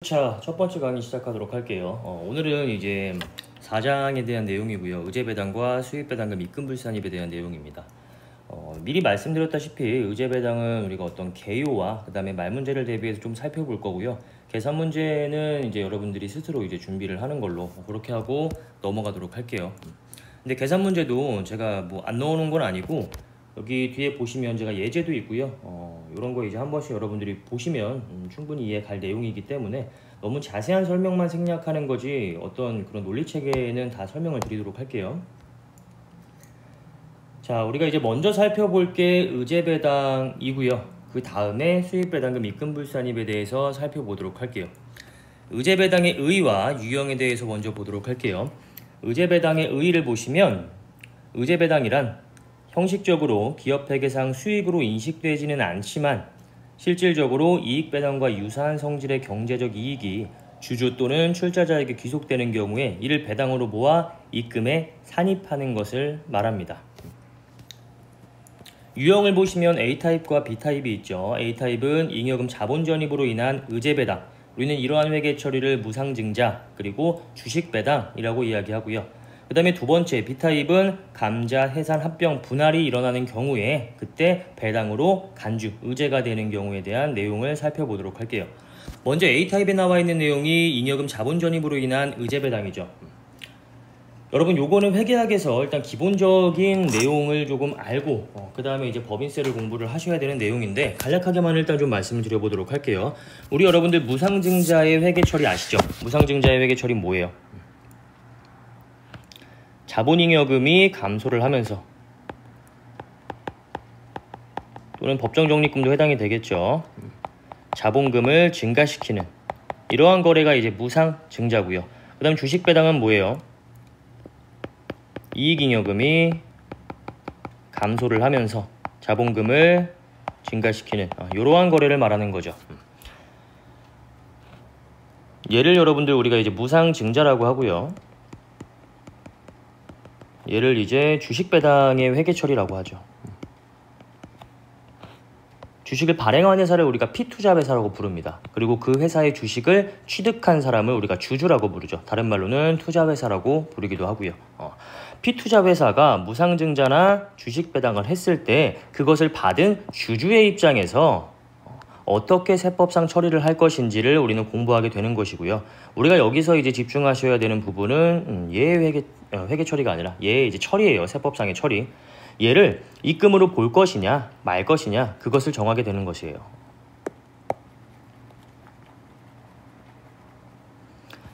자, 첫 번째 강의 시작하도록 할게요. 오늘은 이제 4장에 대한 내용이고요. 의제배당과 수익배당금 입금불산입에 대한 내용입니다. 미리 말씀드렸다시피 의제배당은 우리가 어떤 개요와 그 다음에 말문제를 대비해서 좀 살펴볼 거고요. 계산 문제는 이제 여러분들이 스스로 이제 준비를 하는 걸로 그렇게 하고 넘어가도록 할게요. 근데 계산 문제도 제가 뭐 안 넣어놓은 건 아니고 여기 뒤에 보시면 제가 예제도 있고요. 이런 거 이제 한 번씩 여러분들이 보시면 충분히 이해 갈 내용이기 때문에 너무 자세한 설명만 생략하는 거지 어떤 그런 논리 체계는 다 설명을 드리도록 할게요. 자, 우리가 이제 먼저 살펴볼 게 의제배당이고요. 그 다음에 수익배당금 입금불산입에 대해서 살펴보도록 할게요. 의제배당의 의의와 유형에 대해서 먼저 보도록 할게요. 의제배당의 의의를 보시면 의제배당이란 형식적으로 기업회계상 수익으로 인식되지는 않지만 실질적으로 이익배당과 유사한 성질의 경제적 이익이 주주 또는 출자자에게 귀속되는 경우에 이를 배당으로 모아 입금에 산입하는 것을 말합니다. 유형을 보시면 A타입과 B타입이 있죠. A타입은 잉여금 자본 전입으로 인한 의제배당, 우리는 이러한 회계 처리를 무상증자 그리고 주식배당이라고 이야기하고요. 그 다음에 두 번째 B타입은 감자, 해산, 합병, 분할이 일어나는 경우에 그때 배당으로 간주, 의제가 되는 경우에 대한 내용을 살펴보도록 할게요. 먼저 A타입에 나와 있는 내용이 잉여금 자본 전입으로 인한 의제배당이죠. 여러분 요거는 회계학에서 일단 기본적인 내용을 조금 알고 그 다음에 이제 법인세를 공부를 하셔야 되는 내용인데 간략하게만 일단 좀 말씀을 드려보도록 할게요. 우리 여러분들 무상증자의 회계 처리 아시죠? 무상증자의 회계 처리 뭐예요? 자본잉여금이 감소를 하면서 또는 법정적립금도 해당이 되겠죠. 자본금을 증가시키는 이러한 거래가 이제 무상증자고요. 그 다음 주식배당은 뭐예요? 이익잉여금이 감소를 하면서 자본금을 증가시키는 이러한 거래를 말하는 거죠. 얘를 여러분들 우리가 이제 무상증자라고 하고요. 얘를 이제 주식배당의 회계처리라고 하죠. 주식을 발행한 회사를 우리가 피투자회사라고 부릅니다. 그리고 그 회사의 주식을 취득한 사람을 우리가 주주라고 부르죠. 다른 말로는 투자회사라고 부르기도 하고요. 피투자회사가 무상증자나 주식배당을 했을 때 그것을 받은 주주의 입장에서 어떻게 세법상 처리를 할 것인지를 우리는 공부하게 되는 것이고요. 우리가 여기서 이제 집중하셔야 되는 부분은 얘의 회계 처리가 아니라 얘의 이제 처리예요. 세법상의 처리. 얘를 입금으로 볼 것이냐 말 것이냐 그것을 정하게 되는 것이에요.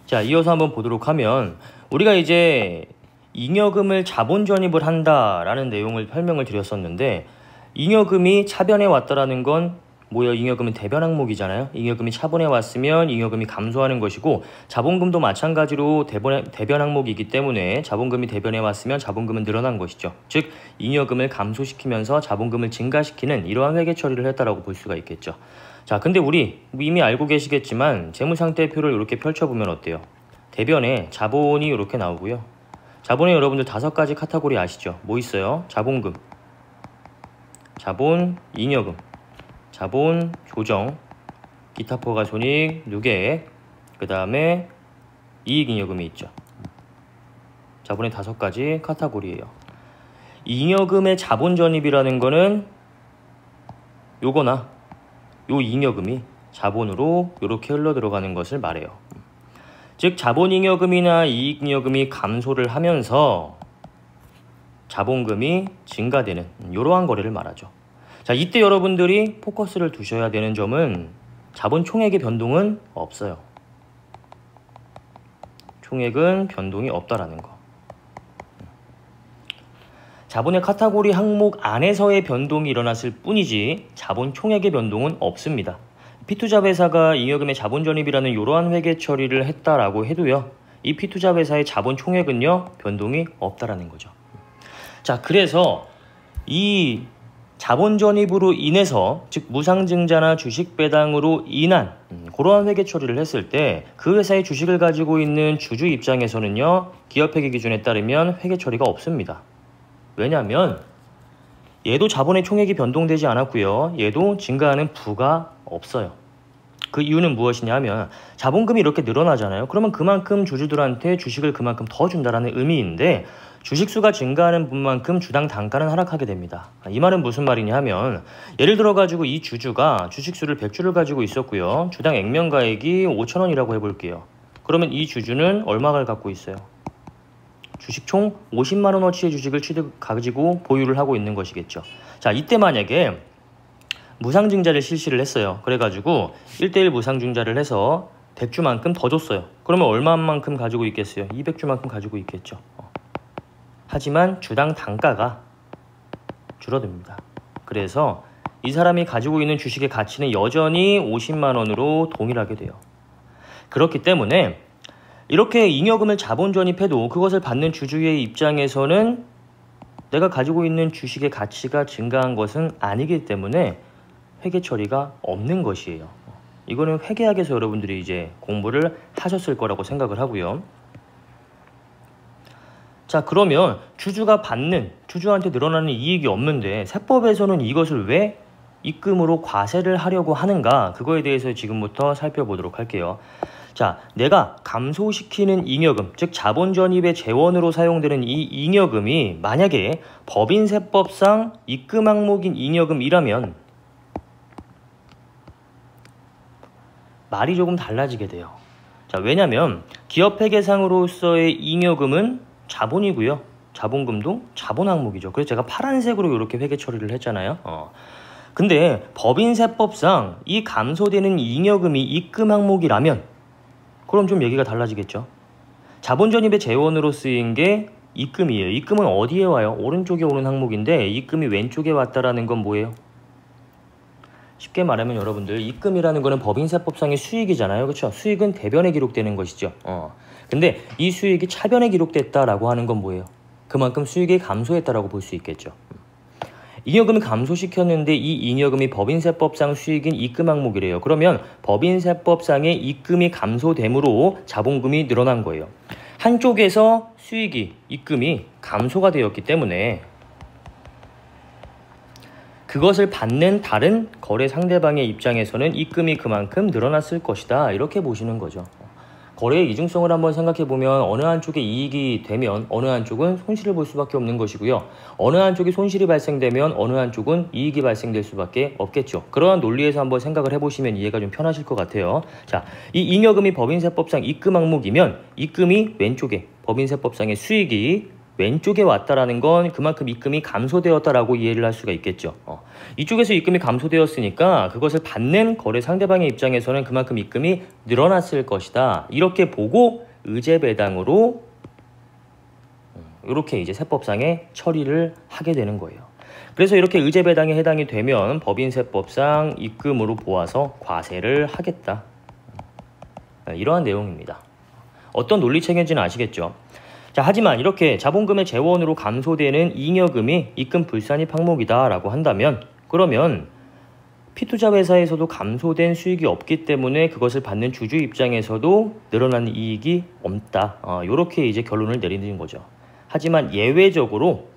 자, 이어서 한번 보도록 하면 우리가 이제 잉여금을 자본 전입을 한다라는 내용을 설명을 드렸었는데 잉여금이 차변에 왔다라는 건 뭐예요? 잉여금은 대변 항목이잖아요. 잉여금이 차본에 왔으면 잉여금이 감소하는 것이고 자본금도 마찬가지로 대변 항목이기 때문에 자본금이 대변에 왔으면 자본금은 늘어난 것이죠. 즉 잉여금을 감소시키면서 자본금을 증가시키는 이러한 회계 처리를 했다라고 볼 수가 있겠죠. 자, 근데 우리 이미 알고 계시겠지만 재무상태표를 이렇게 펼쳐보면 어때요? 대변에 자본이 이렇게 나오고요. 자본에 여러분들 5가지 카테고리 아시죠? 뭐 있어요? 자본금, 자본 잉여금, 자본 조정, 기타 포괄손익, 누계액, 그 다음에 이익잉여금이 있죠. 자본의 5가지 카테고리예요. 잉여금의 자본 전입이라는 거는 요거나 요 잉여금이 자본으로 이렇게 흘러 들어가는 것을 말해요. 즉 자본잉여금이나 이익잉여금이 감소를 하면서 자본금이 증가되는 이러한 거래를 말하죠. 자, 이때 여러분들이 포커스를 두셔야 되는 점은 자본 총액의 변동은 없어요. 총액은 변동이 없다라는 거. 자본의 카테고리 항목 안에서의 변동이 일어났을 뿐이지 자본 총액의 변동은 없습니다. 피투자회사가 잉여금의 자본 전입이라는 이러한 회계 처리를 했다라고 해도요. 이 피투자회사의 자본 총액은요. 변동이 없다라는 거죠. 자, 그래서 이 자본 전입으로 인해서 즉 무상증자나 주식배당으로 인한 그러한 회계 처리를 했을 때 그 회사의 주식을 가지고 있는 주주 입장에서는요. 기업회계 기준에 따르면 회계 처리가 없습니다. 왜냐하면 얘도 자본의 총액이 변동되지 않았고요. 얘도 증가하는 부가 없어요. 그 이유는 무엇이냐 하면 자본금이 이렇게 늘어나잖아요. 그러면 그만큼 주주들한테 주식을 그만큼 더 준다라는 의미인데 주식수가 증가하는 분만큼 주당 단가는 하락하게 됩니다. 이 말은 무슨 말이냐 하면 예를 들어 가지고 이 주주가 주식수를 100주를 가지고 있었고요. 주당 액면가액이 5,000원이라고 해볼게요. 그러면 이 주주는 얼마를 갖고 있어요? 주식 총 50만원어치의 주식을 가지고 보유를 하고 있는 것이겠죠. 자, 이때 만약에 무상증자를 실시를 했어요. 그래가지고 1:1 무상증자를 해서 100주만큼 더 줬어요. 그러면 얼마만큼 가지고 있겠어요? 200주만큼 가지고 있겠죠. 하지만 주당 단가가 줄어듭니다. 그래서 이 사람이 가지고 있는 주식의 가치는 여전히 50만원으로 동일하게 돼요. 그렇기 때문에 이렇게 잉여금을 자본 전입해도 그것을 받는 주주의 입장에서는 내가 가지고 있는 주식의 가치가 증가한 것은 아니기 때문에 회계 처리가 없는 것이에요. 이거는 회계학에서 여러분들이 이제 공부를 하셨을 거라고 생각을 하고요. 자, 그러면 주주한테 늘어나는 이익이 없는데 세법에서는 이것을 왜 입금으로 과세를 하려고 하는가? 그거에 대해서 지금부터 살펴보도록 할게요. 자, 내가 감소시키는 잉여금, 즉 자본 전입의 재원으로 사용되는 이 잉여금이 만약에 법인세법상 입금 항목인 잉여금이라면 말이 조금 달라지게 돼요. 자, 왜냐면 기업회계상으로서의 잉여금은 자본이고요. 자본금도 자본 항목이죠. 그래서 제가 파란색으로 이렇게 회계 처리를 했잖아요. 근데 법인세법상 이 감소되는 잉여금이 입금 항목이라면 그럼 좀 얘기가 달라지겠죠. 자본 전입의 재원으로 쓰인 게 입금이에요. 입금은 어디에 와요? 오른쪽에 오는 항목인데 입금이 왼쪽에 왔다라는 건 뭐예요? 쉽게 말하면 여러분들 입금이라는 거는 법인세법상의 수익이잖아요. 그렇죠? 수익은 대변에 기록되는 것이죠. 근데 이 수익이 차변에 기록됐다라고 하는 건 뭐예요? 그만큼 수익이 감소했다라고 볼 수 있겠죠. 잉여금을 감소시켰는데 이 잉여금이 법인세법상 수익인 입금 항목이래요. 그러면 법인세법상의 입금이 감소됨으로 자본금이 늘어난 거예요. 한쪽에서 입금이 감소가 되었기 때문에 그것을 받는 다른 거래 상대방의 입장에서는 입금이 그만큼 늘어났을 것이다. 이렇게 보시는 거죠. 거래의 이중성을 한번 생각해보면 어느 한쪽에 이익이 되면 어느 한쪽은 손실을 볼 수밖에 없는 것이고요. 어느 한쪽이 손실이 발생되면 어느 한쪽은 이익이 발생될 수밖에 없겠죠. 그러한 논리에서 한번 생각을 해보시면 이해가 좀 편하실 것 같아요. 자, 이 잉여금이 법인세법상 입금 항목이면 입금이 왼쪽에 법인세법상의 수익이 왼쪽에 왔다라는 건 그만큼 입금이 감소되었다라고 이해를 할 수가 있겠죠. 이쪽에서 입금이 감소되었으니까 그것을 받는 거래 상대방의 입장에서는 그만큼 입금이 늘어났을 것이다. 이렇게 보고 의제배당으로 이렇게 이제 세법상의 처리를 하게 되는 거예요. 그래서 이렇게 의제배당에 해당이 되면 법인세법상 입금으로 보아서 과세를 하겠다. 이러한 내용입니다. 어떤 논리체계인지는 아시겠죠? 자, 하지만 이렇게 자본금의 재원으로 감소되는 잉여금이 입금 불산입 항목이다 라고 한다면 그러면 피투자회사에서도 감소된 수익이 없기 때문에 그것을 받는 주주 입장에서도 늘어나는 이익이 없다. 이렇게 이제 결론을 내리는 거죠. 하지만 예외적으로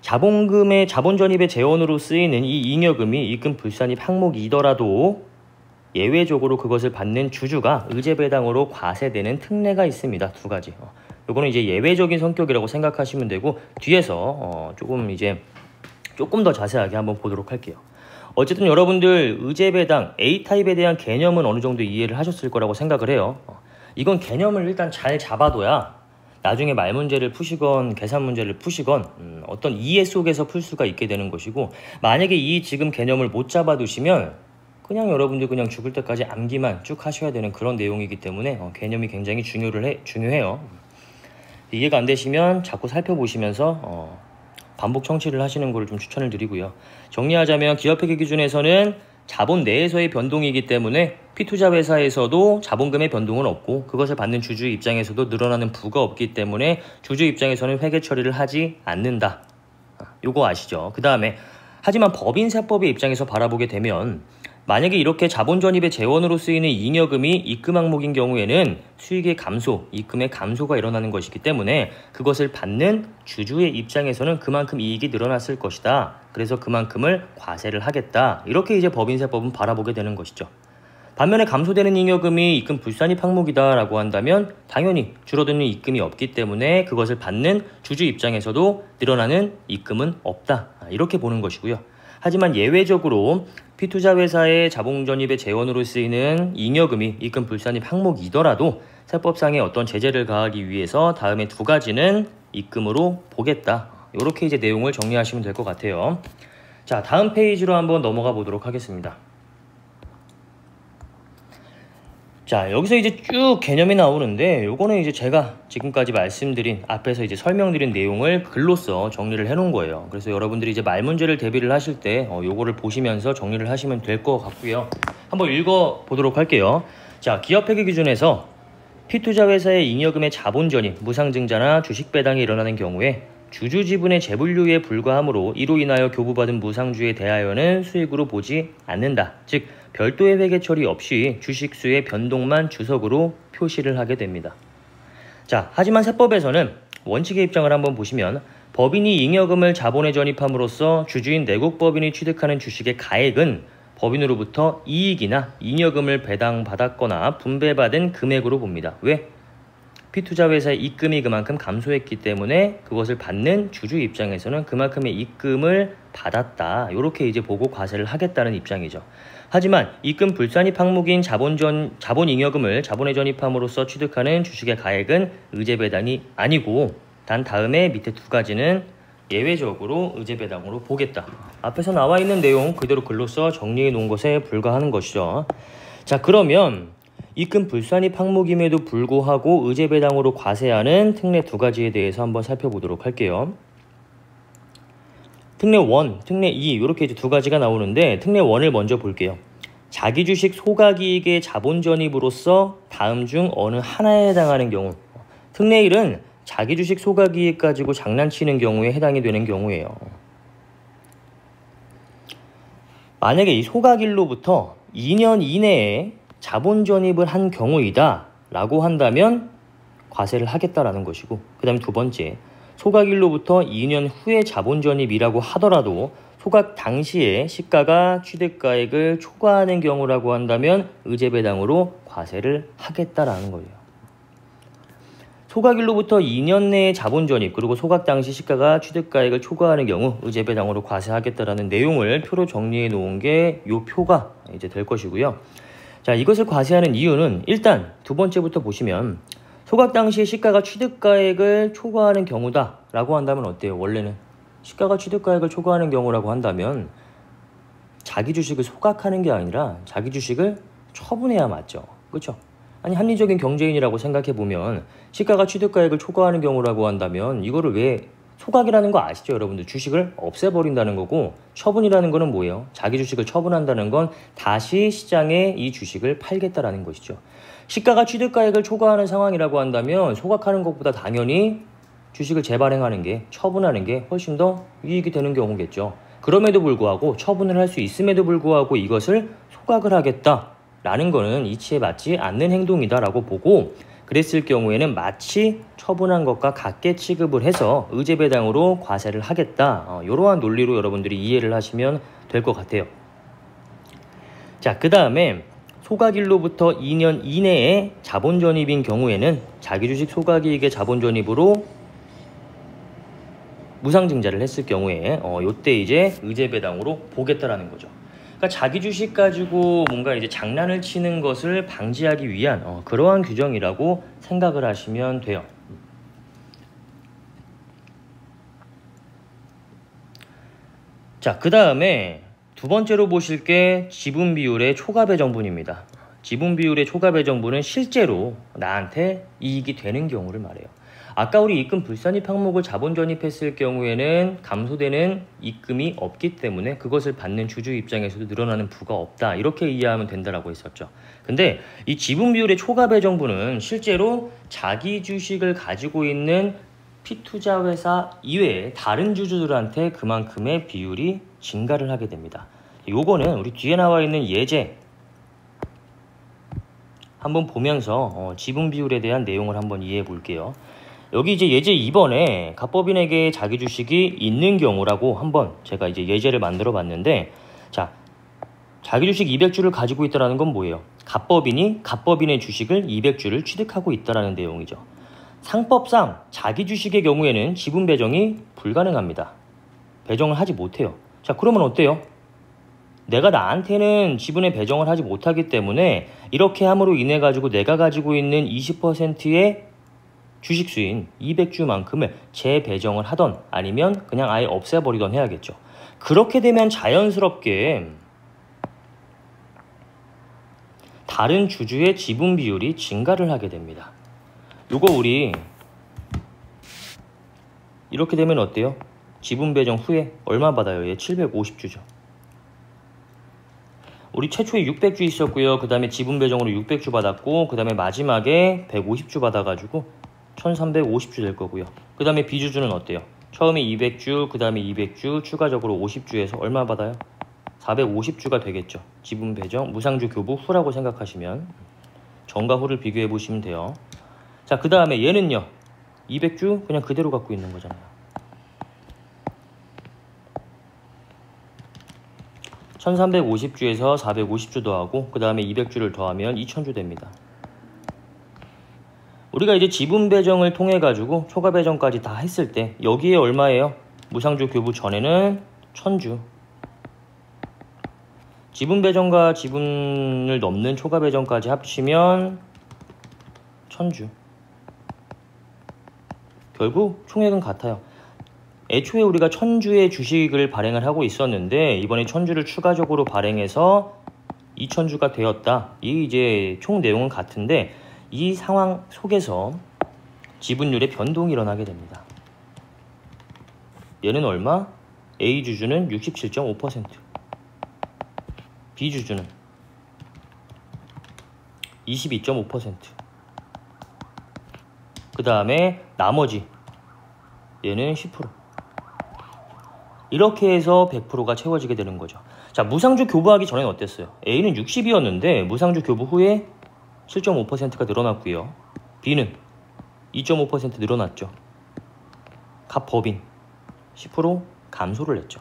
자본 전입의 재원으로 쓰이는 이 잉여금이 입금 불산입 항목이더라도 예외적으로 그것을 받는 주주가 의제배당으로 과세되는 특례가 있습니다. 두 가지. 요거는 이제 예외적인 성격이라고 생각하시면 되고 뒤에서 조금 더 자세하게 한번 보도록 할게요. 어쨌든 여러분들 의제배당 A타입에 대한 개념은 어느 정도 이해를 하셨을 거라고 생각을 해요. 이건 개념을 일단 잘 잡아둬야 나중에 말 문제를 푸시건 계산 문제를 푸시건 어떤 이해 속에서 풀 수가 있게 되는 것이고 만약에 이 지금 개념을 못 잡아두시면 그냥 여러분들 그냥 죽을 때까지 암기만 쭉 하셔야 되는 그런 내용이기 때문에 개념이 굉장히 중요해요. 이해가 안 되시면 자꾸 살펴보시면서 반복 청취를 하시는 걸 좀 추천을 드리고요. 정리하자면 기업회계 기준에서는 자본 내에서의 변동이기 때문에 피투자회사에서도 자본금의 변동은 없고 그것을 받는 주주 입장에서도 늘어나는 부가 없기 때문에 주주 입장에서는 회계 처리를 하지 않는다. 요거 아시죠? 그 다음에 하지만 법인세법의 입장에서 바라보게 되면 만약에 이렇게 자본 전입의 재원으로 쓰이는 잉여금이 입금 항목인 경우에는 수익의 감소, 입금의 감소가 일어나는 것이기 때문에 그것을 받는 주주의 입장에서는 그만큼 이익이 늘어났을 것이다. 그래서 그만큼을 과세를 하겠다. 이렇게 이제 법인세법은 바라보게 되는 것이죠. 반면에 감소되는 잉여금이 입금 불산입 항목이다라고 한다면 당연히 줄어드는 입금이 없기 때문에 그것을 받는 주주 입장에서도 늘어나는 입금은 없다. 이렇게 보는 것이고요. 하지만 예외적으로 피투자회사의 자본전입의 재원으로 쓰이는 잉여금이 입금 불산입 항목이더라도 세법상의 어떤 제재를 가하기 위해서 다음에 두 가지는 입금으로 보겠다. 이렇게 이제 내용을 정리하시면 될 것 같아요. 자, 다음 페이지로 한번 넘어가 보도록 하겠습니다. 자, 여기서 이제 쭉 개념이 나오는데 요거는 이제 제가 지금까지 말씀드린 앞에서 이제 설명드린 내용을 글로써 정리를 해 놓은 거예요. 그래서 여러분들이 이제 말문제를 대비를 하실 때 요거를 보시면서 정리를 하시면 될 것 같고요. 한번 읽어 보도록 할게요. 자, 기업회계 기준에서 피투자회사의 잉여금의 자본전입, 무상증자나 주식 배당이 일어나는 경우에 주주 지분의 재분류에 불과하므로 이로 인하여 교부받은 무상주에 대하여는 수익으로 보지 않는다. 즉 별도의 회계 처리 없이 주식수의 변동만 주석으로 표시를 하게 됩니다. 자, 하지만 세법에서는 원칙의 입장을 한번 보시면 법인이 잉여금을 자본에 전입함으로써 주주인 내국법인이 취득하는 주식의 가액은 법인으로부터 이익이나 잉여금을 배당받았거나 분배받은 금액으로 봅니다. 왜? 피투자회사의 입금이 그만큼 감소했기 때문에 그것을 받는 주주 입장에서는 그만큼의 입금을 받았다. 이렇게 이제 보고 과세를 하겠다는 입장이죠. 하지만 입금 불산입 항목인 자본 잉여금을 자본에 전입함으로써 취득하는 주식의 가액은 의제 배당이 아니고 단 다음에 밑에 두 가지는 예외적으로 의제 배당으로 보겠다. 앞에서 나와 있는 내용 그대로 글로써 정리해 놓은 것에 불과하는 것이죠. 자, 그러면 입금 불산입 항목임에도 불구하고 의제 배당으로 과세하는 특례 두 가지에 대해서 한번 살펴보도록 할게요. 특례 1, 특례 2 이렇게 이제 두 가지가 나오는데 특례 1을 먼저 볼게요. 자기 주식 소각이익의 자본 전입으로서 다음 중 어느 하나에 해당하는 경우. 특례 1은 자기 주식 소각이익 가지고 장난치는 경우에 해당이 되는 경우예요. 만약에 이 소각일로부터 2년 이내에 자본 전입을 한 경우이다 라고 한다면 과세를 하겠다라는 것이고, 그 다음에 두 번째, 소각일로부터 2년 후에 자본 전입이라고 하더라도 소각 당시에 시가가 취득가액을 초과하는 경우라고 한다면 의제 배당으로 과세를 하겠다라는 거예요. 소각일로부터 2년 내에 자본 전입 그리고 소각 당시 시가가 취득가액을 초과하는 경우 의제 배당으로 과세하겠다라는 내용을 표로 정리해 놓은 게 이 표가 이제 될 것이고요. 자, 이것을 과세하는 이유는 일단 두 번째부터 보시면 소각 당시에 시가가 취득가액을 초과하는 경우다 라고 한다면 어때요? 원래는 시가가 취득가액을 초과하는 경우라고 한다면 자기 주식을 소각하는 게 아니라 자기 주식을 처분해야 맞죠. 그렇죠? 아니, 합리적인 경제인이라고 생각해보면 시가가 취득가액을 초과하는 경우라고 한다면 이거를 왜 소각이라는 거 아시죠? 여러분들 주식을 없애버린다는 거고, 처분이라는 거는 뭐예요? 자기 주식을 처분한다는 건 다시 시장에 이 주식을 팔겠다라는 것이죠. 시가가 취득가액을 초과하는 상황이라고 한다면 소각하는 것보다 당연히 주식을 재발행하는 게, 처분하는 게 훨씬 더 이익이 되는 경우겠죠. 그럼에도 불구하고 처분을 할 수 있음에도 불구하고 이것을 소각을 하겠다라는 거는 이치에 맞지 않는 행동이다라고 보고, 그랬을 경우에는 마치 처분한 것과 같게 취급을 해서 의제 배당으로 과세를 하겠다. 이러한 논리로 여러분들이 이해를 하시면 될 것 같아요. 자, 그 다음에 소각일로부터 2년 이내에 자본 전입인 경우에는 자기 주식 소각이익의 자본 전입으로 무상증자를 했을 경우에 요때 이제 의제 배당으로 보겠다라는 거죠. 그러니까 자기 주식 가지고 뭔가 이제 장난을 치는 것을 방지하기 위한 그러한 규정이라고 생각을 하시면 돼요. 자, 그 다음에 두 번째로 보실 게 지분 비율의 초과 배정분입니다. 지분 비율의 초과 배정분은 실제로 나한테 이익이 되는 경우를 말해요. 아까 우리 입금 불산입 항목을 자본 전입했을 경우에는 감소되는 입금이 없기 때문에 그것을 받는 주주 입장에서도 늘어나는 부가 없다, 이렇게 이해하면 된다라고 했었죠. 근데 이 지분 비율의 초과 배정분은 실제로 자기 주식을 가지고 있는 피투자회사 이외에 다른 주주들한테 그만큼의 비율이 증가를 하게 됩니다. 요거는 우리 뒤에 나와 있는 예제 한번 보면서 지분 비율에 대한 내용을 한번 이해해 볼게요. 여기 이제 예제 2번에 갑법인에게 자기 주식이 있는 경우라고 한번 제가 이제 예제를 만들어 봤는데, 자, 자기 주식 200주를 가지고 있다는 건 뭐예요? 갑법인이 갑법인의 주식을 200주를 취득하고 있다는 내용이죠. 상법상 자기 주식의 경우에는 지분 배정이 불가능합니다. 배정을 하지 못해요. 자, 그러면 어때요? 내가 나한테는 지분의 배정을 하지 못하기 때문에 이렇게 함으로 인해 가지고 내가 가지고 있는 20%의 주식수인 200주만큼을 재배정을 하던 아니면 그냥 아예 없애버리던 해야겠죠. 그렇게 되면 자연스럽게 다른 주주의 지분 비율이 증가를 하게 됩니다. 요거 우리 이렇게 되면 어때요? 지분 배정 후에 얼마 받아요? 얘 750주죠. 우리 최초에 600주 있었고요. 그 다음에 지분 배정으로 600주 받았고 그 다음에 마지막에 150주 받아가지고 1350주 될 거고요. 그 다음에 비주주는 어때요? 처음에 200주, 그 다음에 200주, 추가적으로 50주에서 얼마 받아요? 450주가 되겠죠. 지분 배정, 무상주 교부 후라고 생각하시면 전과 후를 비교해 보시면 돼요. 자, 그 다음에 얘는요. 200주 그냥 그대로 갖고 있는 거잖아요. 1350주에서 450주 더하고 그 다음에 200주를 더하면 2000주 됩니다. 우리가 이제 지분 배정을 통해 가지고 초과 배정까지 다 했을 때 여기에 얼마예요? 무상주 교부 전에는 1000주. 지분 배정과 지분을 넘는 초과 배정까지 합치면 1000주. 결국 총액은 같아요. 애초에 우리가 1000주의 주식을 발행을 하고 있었는데 이번에 1000주를 추가적으로 발행해서 2000주가 되었다. 이 이제 총 내용은 같은데 이 상황 속에서 지분율의 변동이 일어나게 됩니다. 얘는 얼마? A주주는 67.5%, B주주는 22.5%, 그 다음에 나머지 얘는 10%. 이렇게 해서 100%가 채워지게 되는 거죠. 자, 무상주 교부하기 전에는 어땠어요? A는 60이었는데 무상주 교부 후에 7.5%가 늘어났고요. B는 2.5% 늘어났죠. 갑법인 10% 감소를 했죠.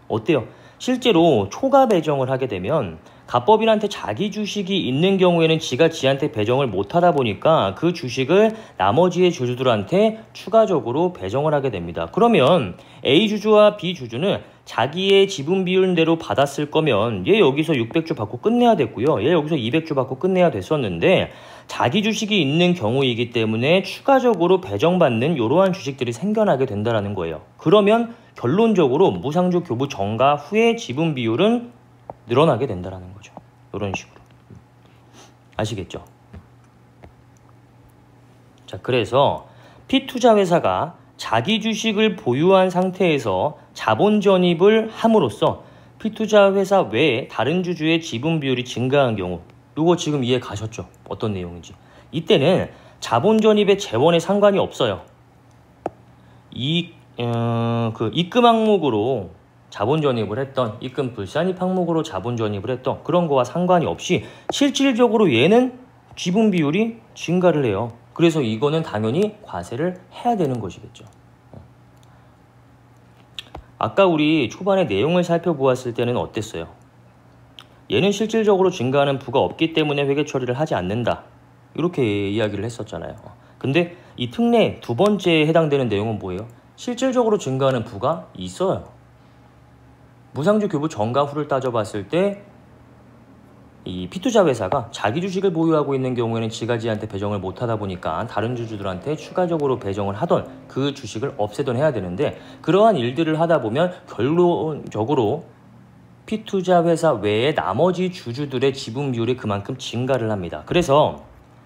어때요? 실제로 초과 배정을 하게 되면 갑법인한테 자기 주식이 있는 경우에는 지가 지한테 배정을 못하다 보니까 그 주식을 나머지의 주주들한테 추가적으로 배정을 하게 됩니다. 그러면 A주주와 B주주는 자기의 지분 비율대로 받았을 거면 얘 여기서 600주 받고 끝내야 됐고요. 얘 여기서 200주 받고 끝내야 됐었는데 자기 주식이 있는 경우이기 때문에 추가적으로 배정받는 이러한 주식들이 생겨나게 된다는 거예요. 그러면 결론적으로 무상주 교부 전과 후의 지분 비율은 늘어나게 된다는 거죠. 이런 식으로. 아시겠죠? 자, 그래서 피투자 회사가 자기 주식을 보유한 상태에서 자본 전입을 함으로써 피투자 회사 외에 다른 주주의 지분 비율이 증가한 경우, 이거 지금 이해 가셨죠? 어떤 내용인지. 이때는 자본 전입의 재원에 상관이 없어요. 입금 항목으로 자본 전입을 했던, 입금 불산입 항목으로 자본 전입을 했던 그런 거와 상관이 없이 실질적으로 얘는 지분 비율이 증가를 해요. 그래서 이거는 당연히 과세를 해야 되는 것이겠죠. 아까 우리 초반에 내용을 살펴보았을 때는 어땠어요? 얘는 실질적으로 증가하는 부가 없기 때문에 회계 처리를 하지 않는다. 이렇게 이야기를 했었잖아요. 근데 이 특례 두 번째에 해당되는 내용은 뭐예요? 실질적으로 증가하는 부가 있어요. 무상주 교부 전과 후를 따져봤을 때 이 피투자 회사가 자기 주식을 보유하고 있는 경우에는 지가지한테 배정을 못하다 보니까 다른 주주들한테 추가적으로 배정을 하던 그 주식을 없애던 해야 되는데 그러한 일들을 하다 보면 결론적으로 피투자 회사 외에 나머지 주주들의 지분 비율이 그만큼 증가를 합니다. 그래서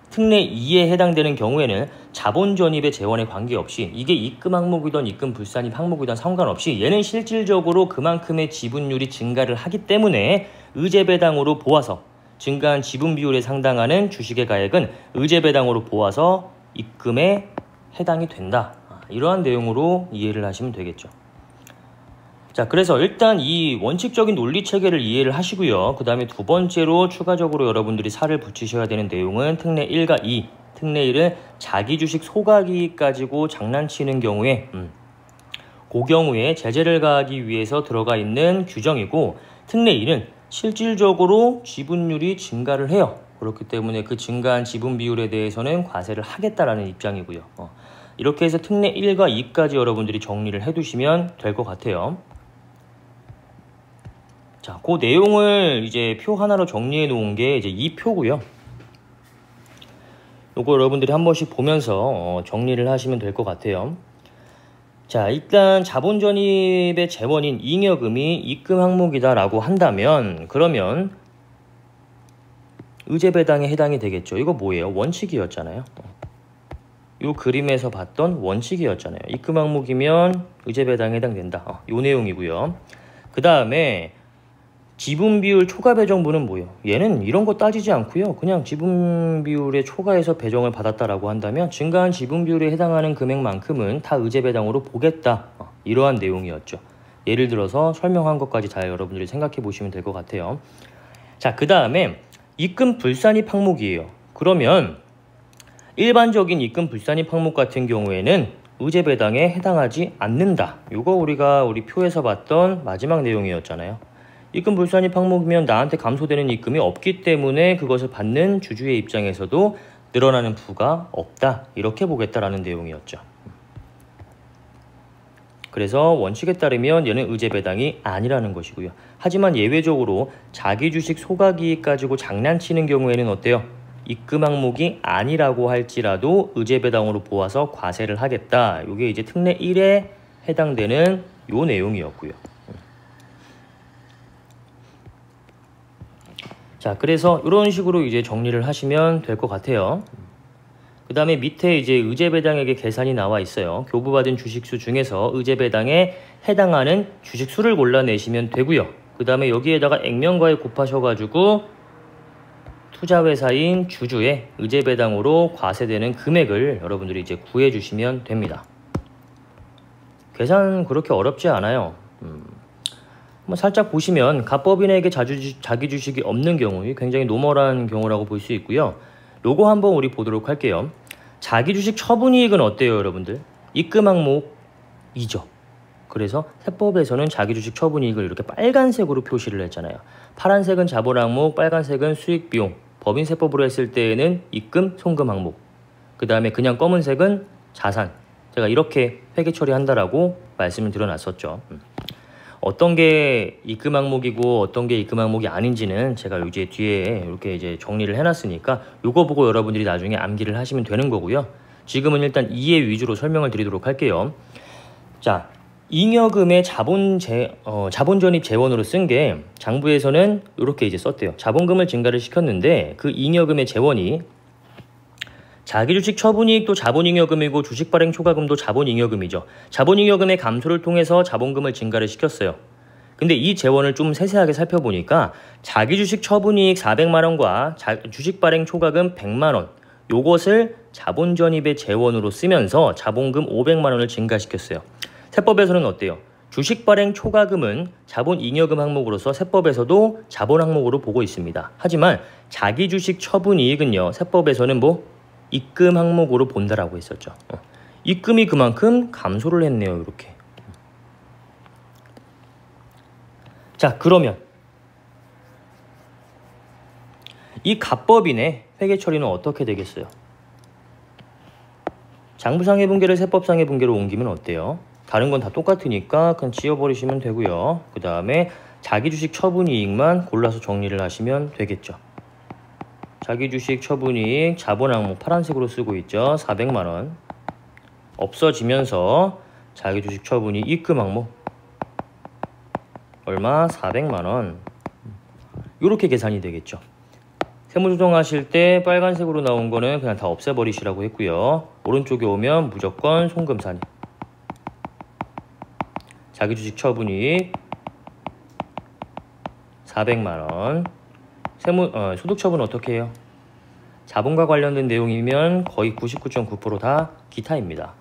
특례 2에 해당되는 경우에는 자본 전입의 재원에 관계없이 이게 입금 항목이든 입금 불산입 항목이든 상관없이 얘는 실질적으로 그만큼의 지분율이 증가를 하기 때문에 의제배당으로 보아서 증가한 지분 비율에 상당하는 주식의 가액은 의제배당으로 보아서 입금에 해당이 된다. 이러한 내용으로 이해를 하시면 되겠죠. 자, 그래서 일단 이 원칙적인 논리 체계를 이해를 하시고요. 그 다음에 두 번째로 추가적으로 여러분들이 살을 붙이셔야 되는 내용은 특례 1과 2. 특례 1은 자기 주식 소각이익 가지고 장난치는 경우에 그 경우에 제재를 가하기 위해서 들어가 있는 규정이고 특례 2는 실질적으로 지분율이 증가를 해요. 그렇기 때문에 그 증가한 지분 비율에 대해서는 과세를 하겠다라는 입장이고요. 이렇게 해서 특례 1과 2까지 여러분들이 정리를 해두시면 될 것 같아요. 자, 그 내용을 이제 표 하나로 정리해 놓은 게 이제 이 표고요. 요거 여러분들이 한 번씩 보면서 정리를 하시면 될 것 같아요. 자, 일단 자본 전입의 재원인 잉여금이 입금 항목이다라고 한다면 그러면 의제 배당에 해당이 되겠죠. 이거 뭐예요? 원칙이었잖아요. 요 그림에서 봤던 원칙이었잖아요. 입금 항목이면 의제 배당에 해당된다. 요 내용이고요. 그 다음에 지분 비율 초과 배정분은 뭐예요? 얘는 이런 거 따지지 않고요. 그냥 지분 비율의 초과해서 배정을 받았다라고 한다면 증가한 지분 비율에 해당하는 금액만큼은 다 의제 배당으로 보겠다. 이러한 내용이었죠. 예를 들어서 설명한 것까지 잘 여러분들이 생각해 보시면 될 것 같아요. 자, 그 다음에 입금 불산입 항목이에요. 그러면 일반적인 입금 불산입 항목 같은 경우에는 의제 배당에 해당하지 않는다. 이거 우리가 우리 표에서 봤던 마지막 내용이었잖아요. 입금 불산입 항목이면 나한테 감소되는 입금이 없기 때문에 그것을 받는 주주의 입장에서도 늘어나는 부가 없다. 이렇게 보겠다라는 내용이었죠. 그래서 원칙에 따르면 얘는 의제 배당이 아니라는 것이고요. 하지만 예외적으로 자기 주식 소각이익 가지고 장난치는 경우에는 어때요? 입금 항목이 아니라고 할지라도 의제 배당으로 보아서 과세를 하겠다. 이게 이제 특례 1에 해당되는 요 내용이었고요. 자, 그래서 이런 식으로 이제 정리를 하시면 될 것 같아요. 그 다음에 밑에 이제 의제 배당액의 계산이 나와 있어요. 교부받은 주식수 중에서 의제 배당에 해당하는 주식수를 골라내시면 되고요. 그 다음에 여기에다가 액면가액 곱하셔가지고 투자회사인 주주의 의제 배당으로 과세되는 금액을 여러분들이 이제 구해주시면 됩니다. 계산 그렇게 어렵지 않아요. 살짝 보시면 갑법인에게 자기 주식이 없는 경우, 굉장히 노멀한 경우라고 볼 수 있고요. 요거 한번 우리 보도록 할게요. 자기 주식 처분이익은 어때요, 여러분들? 입금 항목이죠. 그래서 세법에서는 자기 주식 처분이익을 이렇게 빨간색으로 표시를 했잖아요. 파란색은 자본 항목, 빨간색은 수익 비용. 법인 세법으로 했을 때에는 입금, 송금 항목. 그 다음에 그냥 검은색은 자산. 제가 이렇게 회계 처리한다라고 말씀을 드려놨었죠. 어떤 게 입금 항목이고 어떤 게 입금 항목이 아닌지는 제가 이제 뒤에 이렇게 이제 정리를 해놨으니까 요거 보고 여러분들이 나중에 암기를 하시면 되는 거고요. 지금은 일단 이해 위주로 설명을 드리도록 할게요. 자, 잉여금의 자본 전입 재원으로 쓴 게 장부에서는 이렇게 이제 썼대요. 자본금을 증가를 시켰는데 그 잉여금의 재원이 자기주식 처분이익도 자본잉여금이고 주식 발행 초과금도 자본잉여금이죠. 자본잉여금의 감소를 통해서 자본금을 증가를 시켰어요. 근데 이 재원을 좀 세세하게 살펴보니까 자기주식 처분이익 400만원과 주식 발행 초과금 100만원 요것을 자본전입의 재원으로 쓰면서 자본금 500만원을 증가시켰어요. 세법에서는 어때요? 주식 발행 초과금은 자본잉여금 항목으로서 세법에서도 자본 항목으로 보고 있습니다. 하지만 자기주식 처분이익은요. 세법에서는 입금 항목으로 본다라고 했었죠. 입금이 그만큼 감소를 했네요. 이렇게. 자, 그러면 이 갑법인의 회계 처리는 어떻게 되겠어요? 장부상의 분계를 세법상의 분계로 옮기면 어때요? 다른 건 다 똑같으니까 그냥 지워버리시면 되고요. 그 다음에 자기주식 처분이익만 골라서 정리를 하시면 되겠죠. 자기주식 처분이익 자본 항목 파란색으로 쓰고 있죠. 400만원 없어지면서 자기주식 처분이익 입금 항목 얼마? 400만원 이렇게 계산이 되겠죠. 세무조정하실 때 빨간색으로 나온 거는 그냥 다 없애버리시라고 했고요. 오른쪽에 오면 무조건 송금산입 자기주식 처분이익 400만원 소득처분 어떻게 해요? 자본과 관련된 내용이면 거의 99.9% 다 기타입니다.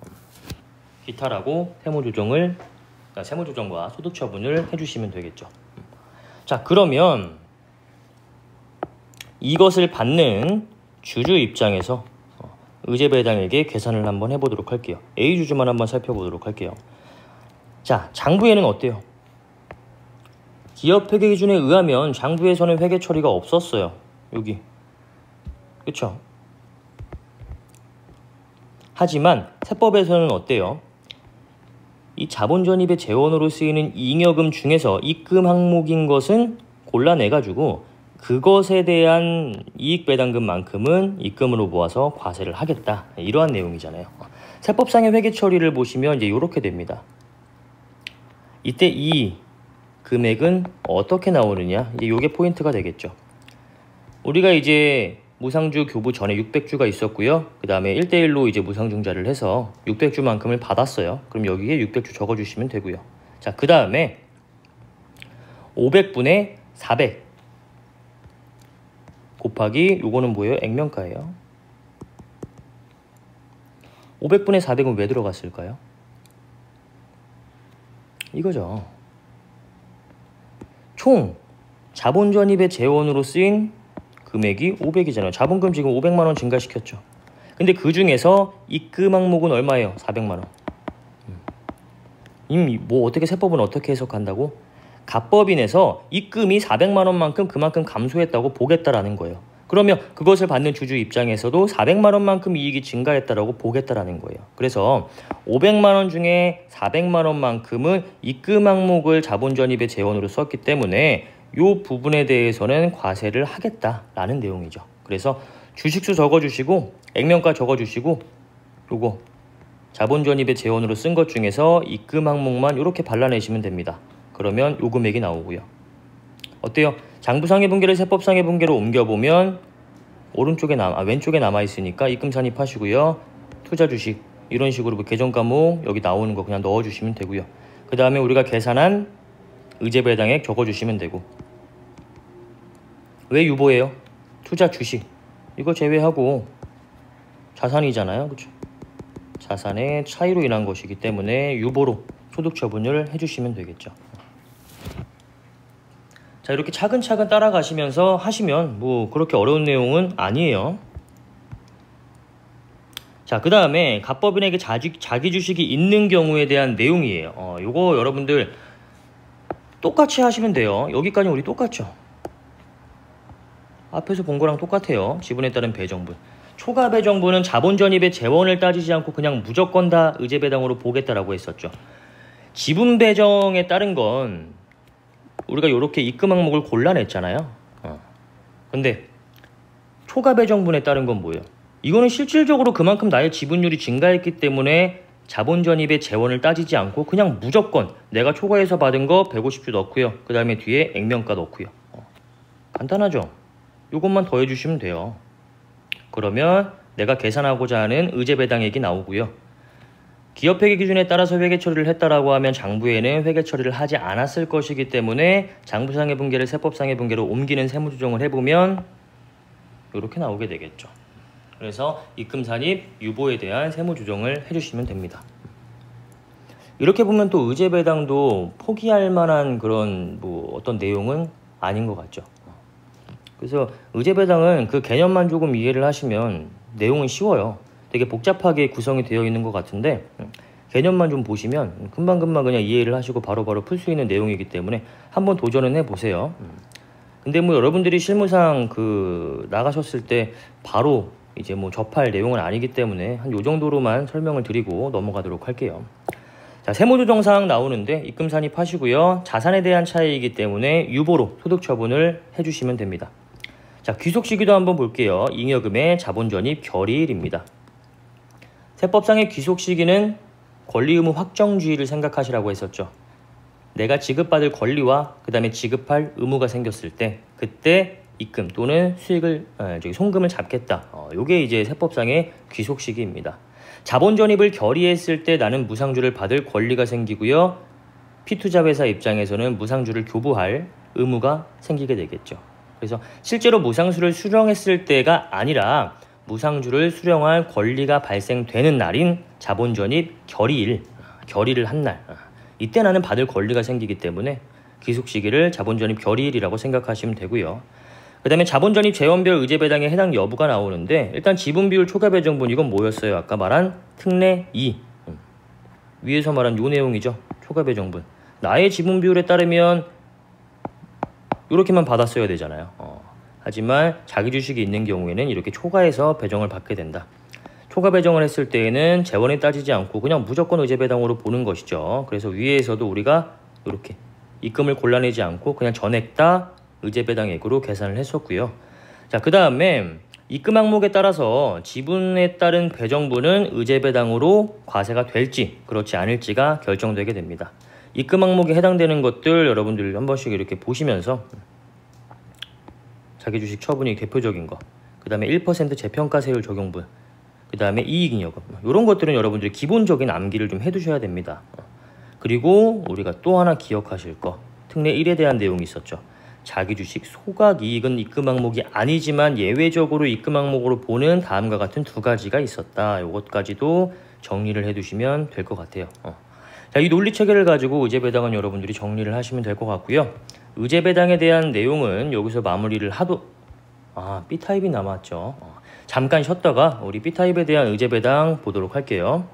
기타라고 세무조정과 소득처분을 해주시면 되겠죠. 자, 그러면 이것을 받는 주주 입장에서 의제배당에게 계산을 한번 해보도록 할게요. A주주만 한번 살펴보도록 할게요. 자, 장부에는 어때요? 기업회계 기준에 의하면 장부에서는 회계 처리가 없었어요. 여기. 그쵸? 하지만 세법에서는 어때요? 이 자본전입의 재원으로 쓰이는 잉여금 중에서 입금 항목인 것은 골라내가지고 그것에 대한 이익배당금만큼은 입금으로 모아서 과세를 하겠다. 이러한 내용이잖아요. 세법상의 회계 처리를 보시면 이제 이렇게 됩니다. 이때 이 금액은 어떻게 나오느냐? 이제 이게 포인트가 되겠죠. 우리가 이제 무상주 교부 전에 600주가 있었고요. 그 다음에 1대1로 이제 무상중자를 해서 600주만큼을 받았어요. 그럼 여기에 600주 적어주시면 되고요. 자, 그 다음에 500분의 400 곱하기 요거는 뭐예요? 액면가예요. 500분의 400은 왜 들어갔을까요? 이거죠. 총 자본전입의 재원으로 쓰인 금액이 500이잖아요. 자본금 지금 500만원 증가시켰죠. 근데 그 중에서 입금 항목은 얼마예요? 400만원. 뭐 어떻게 세법은 어떻게 해석한다고? 갑법인에서 입금이 400만원만큼 그만큼 감소했다고 보겠다라는 거예요. 그러면 그것을 받는 주주 입장에서도 400만원만큼 이익이 증가했다라고 보겠다라는 거예요. 그래서 500만원 중에 400만원만큼은 입금 항목을 자본전입의 재원으로 썼기 때문에 이 부분에 대해서는 과세를 하겠다라는 내용이죠. 그래서 주식수 적어주시고 액면가 적어주시고 요거 자본전입의 재원으로 쓴 것 중에서 입금 항목만 이렇게 발라내시면 됩니다. 그러면 요 금액이 나오고요. 어때요? 장부상의 분계를 세법상의 분계로 옮겨보면 오른쪽에 왼쪽에 남아있으니까 입금 산입하시고요. 투자 주식 이런 식으로 계정 과목 여기 나오는 거 그냥 넣어주시면 되고요. 그 다음에 우리가 계산한 의제배당액 적어주시면 되고. 왜 유보예요? 투자 주식 이거 제외하고 자산이잖아요. 그쵸? 자산의 차이로 인한 것이기 때문에 유보로 소득 처분을 해주시면 되겠죠. 자, 이렇게 차근차근 따라가시면서 하시면 뭐 그렇게 어려운 내용은 아니에요. 자, 그 다음에 갑법인에게 자기 주식이 있는 경우에 대한 내용이에요. 요거 여러분들 똑같이 하시면 돼요. 여기까지 우리 똑같죠? 앞에서 본 거랑 똑같아요. 지분에 따른 배정분. 초과 배정분은 자본전입의 재원을 따지지 않고 그냥 무조건 다 의제배당으로 보겠다라고 했었죠. 지분 배정에 따른 건 우리가 이렇게 입금 항목을 골라냈잖아요. 근데 초과 배정분에 따른 건 뭐예요? 이거는 실질적으로 그만큼 나의 지분율이 증가했기 때문에 자본전입의 재원을 따지지 않고 그냥 무조건 내가 초과해서 받은 거 150주 넣고요. 그 다음에 뒤에 액면가 넣고요. 간단하죠? 이것만 더해주시면 돼요. 그러면 내가 계산하고자 하는 의제배당액이 나오고요. 기업회계 기준에 따라서 회계 처리를 했다라고 하면 장부에는 회계 처리를 하지 않았을 것이기 때문에 장부상의 분계를 세법상의 분계로 옮기는 세무조정을 해보면 이렇게 나오게 되겠죠. 그래서 입금 산입, 유보에 대한 세무조정을 해주시면 됩니다. 이렇게 보면 또 의제배당도 포기할 만한 그런 뭐 어떤 내용은 아닌 것 같죠. 그래서 의제배당은 그 개념만 조금 이해를 하시면 내용은 쉬워요. 되게 복잡하게 구성이 되어 있는 것 같은데 개념만 좀 보시면 금방금방 그냥 이해를 하시고 바로바로 풀 수 있는 내용이기 때문에 한번 도전은 해보세요. 근데 뭐 여러분들이 실무상 나가셨을 때 바로 이제 뭐 접할 내용은 아니기 때문에 한 요 정도로만 설명을 드리고 넘어가도록 할게요. 자, 세무조정사항 나오는데 입금 산입하시고요. 자산에 대한 차이이기 때문에 유보로 소득 처분을 해주시면 됩니다. 자, 귀속 시기도 한번 볼게요. 잉여금의 자본전입 결의일입니다. 세법상의 귀속 시기는 권리 의무 확정주의를 생각하시라고 했었죠. 내가 지급받을 권리와 그 다음에 지급할 의무가 생겼을 때 그때 입금 또는 송금을 잡겠다. 요게 이제 세법상의 귀속 시기입니다. 자본전입을 결의했을 때 나는 무상주를 받을 권리가 생기고요. 피투자회사 입장에서는 무상주를 교부할 의무가 생기게 되겠죠. 그래서 실제로 무상주를 수령했을 때가 아니라 무상주를 수령할 권리가 발생되는 날인 자본전입 결의를 한 날. 이때 나는 받을 권리가 생기기 때문에 귀속 시기를 자본전입 결의일이라고 생각하시면 되고요. 그 다음에 자본전입 재원별 의제배당에 해당 여부가 나오는데 일단 지분비율 초과배정분 이건 뭐였어요? 아까 말한 특례 2. 위에서 말한 요 내용이죠. 초과배정분. 나의 지분비율에 따르면 이렇게만 받았어야 되잖아요. 하지만 자기 주식이 있는 경우에는 이렇게 초과해서 배정을 받게 된다. 초과 배정을 했을 때에는 재원에 따지지 않고 그냥 무조건 의제배당으로 보는 것이죠. 그래서 위에서도 우리가 이렇게 입금을 골라내지 않고 그냥 전액 다 의제배당액으로 계산을 했었고요. 자, 그 다음에 입금 항목에 따라서 지분에 따른 배정분은 의제배당으로 과세가 될지 그렇지 않을지가 결정되게 됩니다. 입금 항목에 해당되는 것들 여러분들 한 번씩 이렇게 보시면서 자기 주식 처분이 대표적인 거, 그 다음에 1% 재평가세율 적용분, 그 다음에 이익잉여금, 이런 것들은 여러분들이 기본적인 암기를 좀 해두셔야 됩니다. 그리고 우리가 또 하나 기억하실 거, 특례 1에 대한 내용이 있었죠. 자기 주식 소각이익은 입금 항목이 아니지만 예외적으로 입금 항목으로 보는 다음과 같은 두 가지가 있었다. 이것까지도 정리를 해두시면 될 것 같아요. 자, 이 논리 체계를 가지고 의제배당은 여러분들이 정리를 하시면 될 것 같고요. 의제배당에 대한 내용은 여기서 마무리를 B타입이 남았죠. 잠깐 쉬었다가 우리 B타입에 대한 의제배당 보도록 할게요.